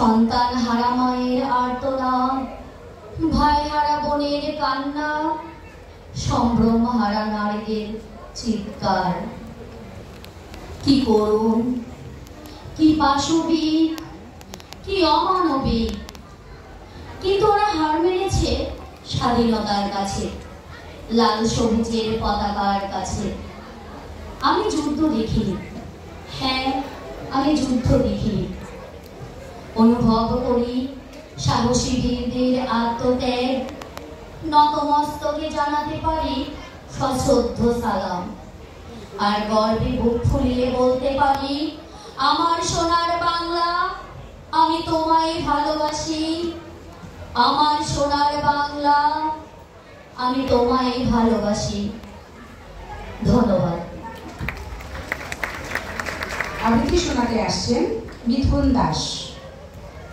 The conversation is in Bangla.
সন্তান হারা মায়ের আর্তনাদ, ভাই হারা বোনের কান্না, সম্ভ্রম হারা নারীদের চিৎকার। কি করুণ, কি পাশবিক, কি অমানবিক, কিন্তু ওরা হার মেনেছে স্বাধীনতার কাছে, লাল সবুজের পতাকার কাছে। আমি যুদ্ধ দেখিনি, হ্যাঁ আমি যুদ্ধ দেখিনি, অনুভব করি সাহসী বীরদের আত্মত্যাগ, নতমস্তকে জানাতে পারি সশ্রদ্ধ সালাম, আর গর্বে বুক ফুলিয়ে বলতে পারি, আমার সোনার বাংলা আমি তোমায় ভালোবাসি, আমার সোনার বাংলা আমি তোমায় ভালোবাসি। ধন্যবাদ। আবৃত্তি শোনাতে আসছেন মিথুন দাস।